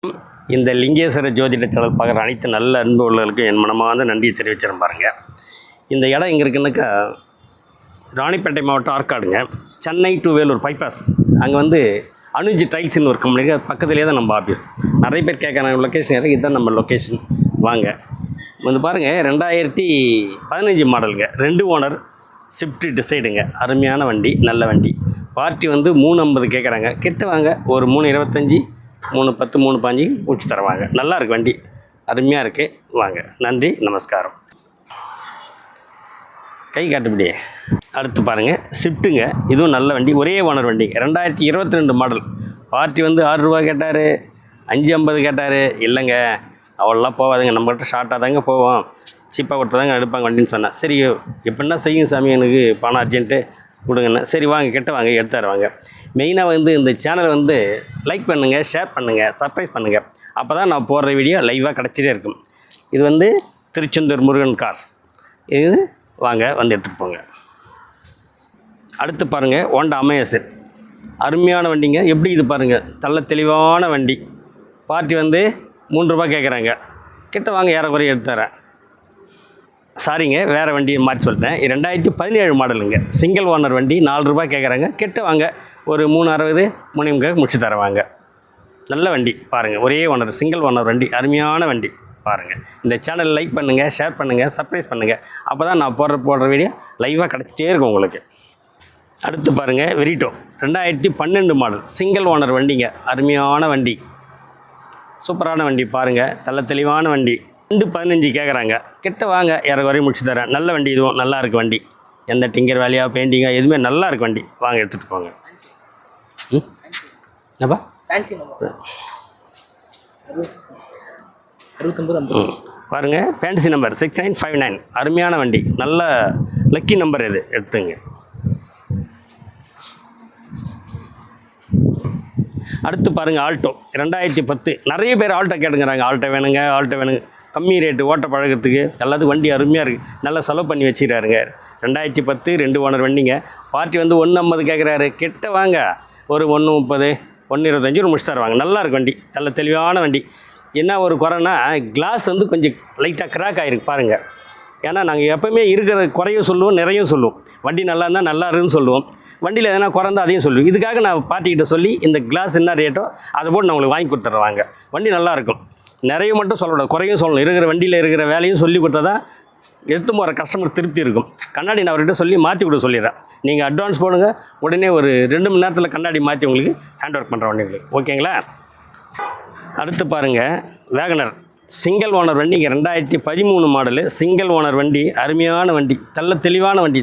இந்த லிங்கேஸ்வர ஜோதிட சேனல் பார்க்குற அனைத்து நல்ல அன்பு உள்ளவர்களுக்கும் என் மனமார்ந்த நன்றியை தெரிவிச்சிடும் பாருங்கள். இந்த இடம் எங்கே இருக்குன்னாக்கா ராணிப்பேட்டை மாவட்டம் ஆற்காடுங்க. Chennai to Vellore bypass. அங்கே வந்து அனுஜ் டைல்ஸ்னு ஒரு கம்பெனி பக்கத்துலேயே தான் நம்ம ஆஃபீஸ். நிறைய பேர் கேட்குறாங்க லொக்கேஷன் எதாவது, இதுதான் நம்ம லொக்கேஷன். வாங்க வந்து பாருங்கள். 2015 மாடலுங்க. 2 ஓனர் ஷிஃப்ட் டிசைடுங்க. அருமையான வண்டி, நல்ல வண்டி. பார்ட்டி வந்து 350 கேட்குறாங்க. கிட்ட வாங்க ஒரு 325, 310, 315 முடிச்சு தருவாங்க. நல்லா இருக்குது வண்டி, அருமையாக இருக்குது. வாங்க, நன்றி, நமஸ்காரம். கை காட்டுப்படியே. அடுத்து பாருங்கள், ஷிஃப்ட்டுங்க. இதுவும் நல்ல வண்டி, ஒரே ஓனர் வண்டி. 2022 மாடல். பார்ட்டி வந்து 6 ரூபா கேட்டார், 550 கேட்டார். இல்லைங்க, அவ்வளோலாம் போகாதுங்க, நம்மகிட்ட ஷார்ட்டாக தாங்க போவோம், சீப்பாக கொடுத்தா தாங்க எடுப்பாங்க வண்டின்னு சொன்னேன். சரி எப்படின்னா செய்யுங்க சாமி, எனக்கு பணம் அர்ஜென்ட்டு கொடுங்கண்ணே. சரி வாங்க, கிட்ட வாங்க, எடுத்தார் வாங்க. மெயினாக வந்து இந்த சேனலை வந்து லைக் பண்ணுங்கள், ஷேர் பண்ணுங்கள், சப்ஸ்கிரைப் பண்ணுங்கள். அப்போ தான் நான் போடுற வீடியோ லைவாக கிடச்சிட்டே இருக்கும். இது வந்து திருச்செந்தூர் முருகன் கார்ஸ். இது வாங்க, வந்து எடுத்துகிட்டு போங்க. அடுத்து பாருங்கள், ஹோண்டா அமேஸ். அருமையான வண்டிங்க. எப்படி இது பாருங்கள், நல்ல தெளிவான வண்டி. பார்ட்டி வந்து 3 ரூபா கேட்குறாங்க. கிட்ட வாங்க, ஏறக்குறைய எடுத்துறேன். சாரிங்க, வேறு வண்டியை மாற்றி சொல்லிட்டேன். 2017 மாடலுங்க. சிங்கிள் ஓனர் வண்டி. 4 ரூபா கேட்குறாங்க. கிட்ட வாங்க, ஒரு 360, 3 முடிச்சு தருவாங்க. நல்ல வண்டி பாருங்கள், ஒரே ஓனர், சிங்கிள் ஓனர் வண்டி, அருமையான வண்டி பாருங்கள். இந்த சேனல் லைக் பண்ணுங்கள், ஷேர் பண்ணுங்கள், சப்ஸ்கிரைப் பண்ணுங்கள். அப்போ தான் நான் போடுற வீடியோ லைவாக கிடச்சிட்டே இருக்கும் உங்களுக்கு. அடுத்து பாருங்கள், வெரிட்டோ. 2012 மாடல், சிங்கிள் ஓனர் வண்டிங்க. அருமையான வண்டி, சூப்பரான வண்டி பாருங்கள், நல்ல தெளிவான வண்டி. 215 கேட்குறாங்க. கிட்ட வாங்க, ஏறக்குறைய முடிச்சு தரேன். நல்ல வண்டி, இதுவும் நல்லா இருக்குது வண்டி. எந்த டிங்கர் வேலையாக பெயிண்டிங்காக எதுவுமே நல்லா இருக்குது வண்டி. வாங்க, எடுத்துகிட்டு போங்க. என்னப்பா பாருங்கள், ஃபேன்சி நம்பர் 6959. அருமையான வண்டி, நல்ல லக்கி நம்பர். இது எடுத்துங்க. அடுத்து பாருங்கள், ஆல்டோ. 2010. நிறைய பேர் ஆல்டோ கேட்டுங்கிறாங்க. ஆல்டோ வேணுங்க, ஆல்டோ வேணுங்க. கம்மி ரேட்டு, ஓட்ட பழகிறதுக்கு எல்லாத்துக்கும் வண்டி அருமையாக இருக்குது. நல்லா செலவு பண்ணி வச்சுக்கிறாருங்க. 2010 2 ஓனர் வண்டிங்க. பார்ட்டி வந்து 150 கேட்குறாரு. கிட்ட வாங்க, ஒரு 130, 125 முடிச்சு தருவாங்க. நல்லா இருக்கு வண்டி, நல்ல தெளிவான வண்டி. என்ன ஒரு குறைனா, கிளாஸ் வந்து கொஞ்சம் லைட்டாக கிராக் ஆகிருக்கு பாருங்கள். ஏன்னா நாங்கள் எப்போவுமே இருக்கிற குறையும் சொல்லுவோம், நிறையும் சொல்லுவோம். வண்டி நல்லா இருந்தால் நல்லா இருக்குதுன்னு சொல்லுவோம். வண்டியில் எதனா குறைந்தா அதையும் சொல்லுவோம். இதுக்காக நான் பார்ட்டிக்கிட்ட சொல்லி இந்த கிளாஸ் என்ன ரேட்டோ அதை போட்டு நான் உங்களுக்கு வாங்கி கொடுத்துட்றேன். வண்டி நல்லாயிருக்கும். நிறைய மட்டும் சொல்லக்கூடாது, குறையும் சொல்லணும். இருக்கிற வண்டியில் இருக்கிற வேலையும் சொல்லி கொடுத்தா தான் எடுத்து போகிற கஸ்டமர் திருப்தி இருக்கும். கண்ணாடி நான் அவர்கிட்ட சொல்லி மாற்றி கொடுக்க சொல்லிடுறேன். நீங்கள் அட்வான்ஸ் போடுங்க, உடனே ஒரு 2 மணி நேரத்தில் கண்ணாடி மாற்றி உங்களுக்கு ஹேண்ட் ஒர்க் பண்ணுற வண்டிங்களுக்கு. ஓகேங்களா? அடுத்து பாருங்கள், வேகனர். சிங்கிள் ஓனர் வண்டி. இங்கே 2013 மாடலு, சிங்கிள் ஓனர் வண்டி. அருமையான வண்டி, நல்ல தெளிவான வண்டி.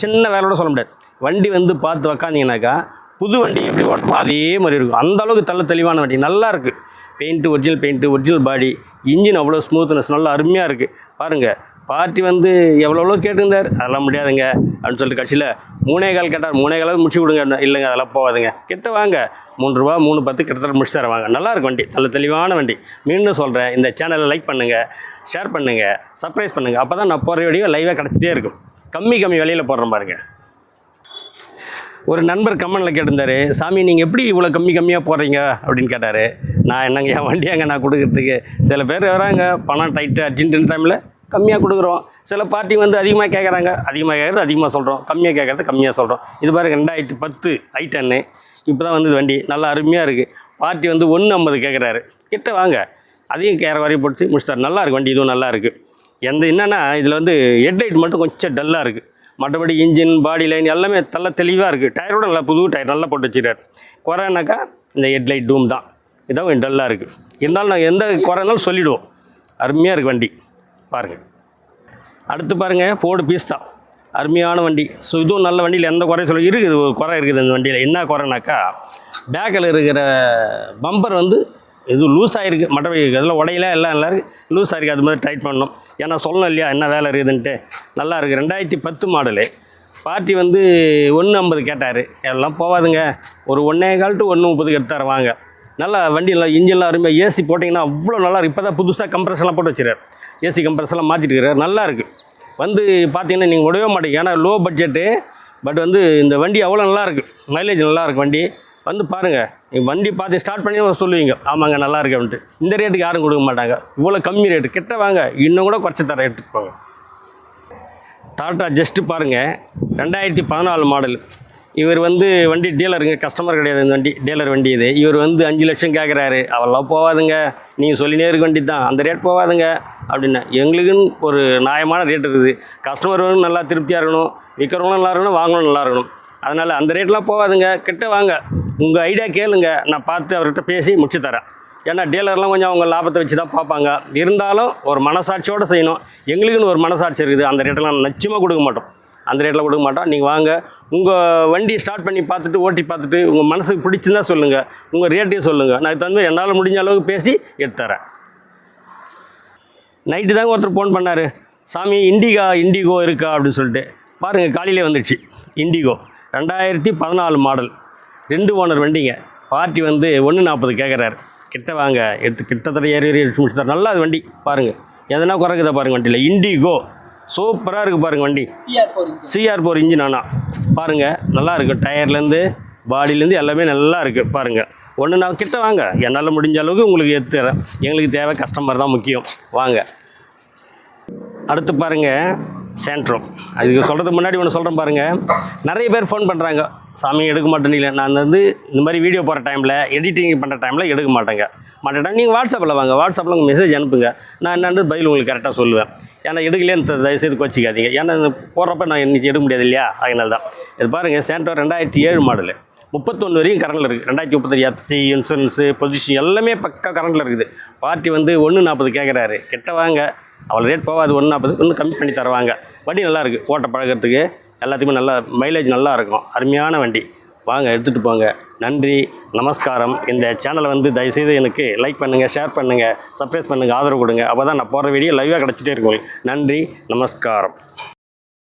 சின்ன வேலையோட சொல்ல முடியாது. வண்டி வந்து பார்த்து உக்காந்திங்கனாக்கா புது வண்டி எப்படி ஓட்டமோ அதே மாதிரி இருக்கும். அந்தளவுக்கு நல்ல தெளிவான வண்டி, நல்லா இருக்குது. பெயிண்ட்டு ஒரிஜினல் பெயிண்ட்டு, ஒரிஜினல் பாடி, இன்ஜின் அவ்வளோ ஸ்மூத்னஸ், நல்லா அருமையாக இருக்குது பாருங்கள். பார்ட்டி வந்து எவ்வளோ கேட்டுருந்தார், அதெல்லாம் முடியாதுங்க அப்படின்னு சொல்லிட்டு கட்சியில் 3.25 கேட்டார். 3.25 முடிச்சு கொடுங்க. இல்லைங்க, அதெல்லாம் போகாதுங்க. கிட்ட வாங்க, 3 ரூபா, 310 கிட்டத்தட்ட முடிச்சு தருவாங்க. நல்லாயிருக்கு வண்டி, நல்ல தெளிவான வண்டி. மீண்டும் சொல்கிறேன், இந்த சேனலை லைக் பண்ணுங்கள், ஷேர் பண்ணுங்கள், சப்ஸ்கிரைப் பண்ணுங்கள். அப்போ தான் நான் போகிற வீடியோ லைவாக கிடச்சிட்டே இருக்கும். கம்மி விலையில் போடுறேன் பாருங்கள். ஒரு நண்பர் கமெண்டில் கேட்டிருந்தார், சாமி நீங்கள் எப்படி இவ்வளோ கம்மியாக போடுறீங்க அப்படின்னு கேட்டார். நான் என்னங்க, என் வண்டியாங்க நான் கொடுக்குறதுக்கு. சில பேர் வராங்க, பணம் டைட்டு அர்ஜென்ட்டுன்னு டைமில் கம்மியாக கொடுக்குறோம். சில பார்ட்டி வந்து அதிகமாக கேட்குறாங்க, அதிகமாக கேட்குறது அதிகமாக சொல்கிறோம், கம்மியாக கேட்குறது கம்மியாக சொல்கிறோம். இது பாருங்கள், 2010 i10 இப்போ தான் வந்து வண்டி, நல்லா அருமையாக இருக்குது. பார்ட்டி வந்து 150 கேட்குறாரு. கிட்ட வாங்க, அதையும் கேர வரையும் போட்டு முடிச்சுட்டார். நல்லா இருக்குது வண்டி, இதுவும் நல்லா இருக்குது. என்னென்னா இதில் வந்து ஹெட்லைட் மட்டும் கொஞ்சம் டல்லாக இருக்குது. மற்றபடி இன்ஜின், பாடி லைன் எல்லாமே நல்ல தெளிவாக இருக்குது. டயரோட நல்லா புது டயர் நல்லா போட்டு வச்சுட்டார். குறைனாக்கா இந்த ஹெட்லைட் டூம் தான், இதான் கொஞ்சம் டல்லாக இருக்குது. இருந்தாலும் நாங்கள் எந்த குறைனாலும் சொல்லிவிடுவோம். அருமையாக இருக்குது வண்டி பாருங்கள். அடுத்து பாருங்கள், ஃபோர்டு பீஸ்தா. அருமையான வண்டி. ஸோ இதுவும் நல்ல வண்டியில் எந்த குறையும் இருக்குது. ஒரு குறை இருக்குது இந்த வண்டியில். என்ன குறைனாக்கா, பேக்கில் இருக்கிற பம்பர் வந்து இது லூஸ் ஆகிருக்கு. மற்றபடி இதெல்லாம் உடையில எல்லாம் லூஸ் ஆகிருக்கு. அது மாதிரி டைட் பண்ணணும். ஏன்னா சொல்லணும் இல்லையா என்ன வேலை இருக்குதுன்ட்டு. நல்லா இருக்குது. 2010 மாடலு. பார்ட்டி வந்து 150 கேட்டார். எல்லாம் போகாதுங்க, ஒரு 1.25 to 130 எடுத்தார். வாங்க, நல்லா வண்டியெல்லாம் இன்ஜின்லாம் அருமையாக. ஏசி போட்டிங்கன்னா அவ்வளோ நல்லா இருக்குது. இப்போ தான் புதுசாக கம்ப்ரஸர்லாம் போட்டு வச்சுருக்காரு. ஏசி கம்ப்ரஸர்லாம் மாற்றிட்டு இருக்கிறார். நல்லா இருக்குது. வந்து பார்த்தீங்கன்னா நீங்கள் உடவே மாட்டீங்க. ஏன்னா லோ பட்ஜெட்டு, பட் வந்து இந்த வண்டி அவ்வளோ நல்லாயிருக்கு. மைலேஜ் நல்லாயிருக்கு வண்டி. வந்து பாருங்கள். நீங்கள் வண்டி பார்த்து ஸ்டார்ட் பண்ணி சொல்லுவீங்க, ஆமாங்க நல்லா இருக்கு அப்படின்ட்டு. இந்த ரேட்டுக்கு யாரும் கொடுக்க மாட்டாங்க. இவ்வளோ கம்மி ரேட்டு, கிட்ட வாங்க, இன்னும் கூட குறைச்சி தர எடுத்துகிட்டு போங்க. டாட்டா ஜஸ்ட்டு பாருங்கள், 2014 மாடல். இவர் வந்து வண்டி டீலருங்க, கஸ்டமர் கிடையாது. இந்த வண்டி டீலர் வண்டி இது. இவர் வந்து 5 லட்சம் கேட்குறாரு. அவெல்லாம் போகாதுங்க, நீங்கள் சொல்லினே இருக்க வண்டி தான், அந்த ரேட் போகாதுங்க அப்படின்னா. எங்களுக்குன்னு ஒரு நியாயமான ரேட் இருக்குது. கஸ்டமர் வந்து நல்லா திருப்தியாக இருக்கணும், விற்கிறவங்களும் நல்லா இருக்கணும், வாங்கணும் நல்லா இருக்கணும். அதனால் அந்த ரேட்லாம் போகாதுங்க, கிட்ட வாங்க, உங்கள் ஐடியா கேளுங்க, நான் பார்த்து அவர்கிட்ட பேசி முடிச்சு தரேன். ஏன்னா டீலர்லாம் கொஞ்சம் அவங்க லாபத்தை வச்சு தான் பார்ப்பாங்க. இருந்தாலும் ஒரு மனசாட்சியோடு செய்யணும். எங்களுக்குன்னு ஒரு மனசாட்சி இருக்குது. அந்த ரேட்டெல்லாம் நிச்சயமாக கொடுக்க மாட்டோம், அந்த ரேட்டில் கொடுக்க மாட்டோம். நீங்கள் வாங்க, உங்கள் வண்டி ஸ்டார்ட் பண்ணி பார்த்துட்டு ஓட்டி பார்த்துட்டு உங்கள் மனசுக்கு பிடிச்சிருந்தா சொல்லுங்கள், உங்கள் ரேட்டையும் சொல்லுங்கள். நான் தந்து என்னால் முடிஞ்ச அளவுக்கு பேசி எடுத்துறேன். நைட்டு தாங்க ஒருத்தர் ஃபோன் பண்ணார், சாமி இண்டிகோ இருக்கா அப்படின்னு சொல்லிட்டு. பாருங்கள், காலையிலே வந்துடுச்சு இண்டிகோ. 2014 மாடல், 2 ஓனர் வண்டிங்க. பார்ட்டி வந்து 140 கேட்குறாரு. கிட்ட வாங்க, கிட்டத்தட்ட ஏறி எடுத்து முடிச்சுட்டார். நல்லா அது வண்டி பாருங்கள், எதனா குறைக்குதா பாருங்கள் வண்டியில். இண்டிகோ சூப்பராக இருக்குது பாருங்கள் வண்டி. CR4 engine. ஆனால் பாருங்கள் நல்லா இருக்குது, டயர்லேருந்து பாடியிலேருந்து எல்லாமே நல்லா இருக்குது பாருங்கள். ஒன்று நான் கிட்ட வாங்க, என்னால் முடிஞ்ச அளவுக்கு உங்களுக்கு எடுத்துறேன். எங்களுக்கு தேவை கஸ்டமர் தான் முக்கியம், வாங்க. அடுத்து பாருங்கள், சேண்ட்ரோ. அதுக்கு சொல்கிறதுக்கு முன்னாடி ஒன்று சொல்கிறேன் பாருங்கள். நிறைய பேர் ஃபோன் பண்ணுறாங்க, சாமி எடுக்க மாட்டேன்னு. நான் வந்து இந்த மாதிரி வீடியோ போகிற டைமில், எடிட்டிங் பண்ணுற டைமில் எடுக்க மாட்டேங்க. நீங்கள் வாட்ஸ்அப்பில் வாங்க, வாட்ஸ்அப்பில் உங்கள் மெசேஜ் அனுப்புங்க, நான் என்னென்னு பதில் உங்களுக்கு கரெக்டாக சொல்லுவேன். ஏன்னா எடுக்கலேன்னு தயவுசெய்து கோச்சிக்காதீங்க, ஏன்னா போடுறப்ப நான் இன்றைக்கி எடுக்க முடியாது இல்லையா, அதனால தான். இது பாருங்கள், சேண்ட்ரோ 2007 மாடலு, 31 வரைக்கும் கரண்டில் இருக்குது. 2033 FC இன்சூரன்ஸு பொசிஷன் எல்லாமே பக்கா கரண்டில் இருக்குது. பார்ட்டி வந்து 140 கேட்குறாரு. கிட்ட வாங்க, அவ்வளோ ரேட் போகாது, 140 இன்னும் கம்மி பண்ணி தருவாங்க. வண்டி நல்லாயிருக்கு, ஓட்ட பழகிறதுக்கு எல்லாத்துக்குமே நல்லா மைலேஜ் நல்லா இருக்கும். அருமையான வண்டி, வாங்க எடுத்துகிட்டு போங்க. நன்றி, நமஸ்காரம். இந்த சேனலை வந்து தயவுசெய்து எனக்கு லைக் பண்ணுங்கள், ஷேர் பண்ணுங்கள், சப்ஸ்கிரைப் பண்ணுங்கள், ஆதரவு கொடுங்க. அப்போ தான் நான் போடுற வீடியோ லைவாக கிடச்சிட்டே இருக்கும். நன்றி, நமஸ்காரம்.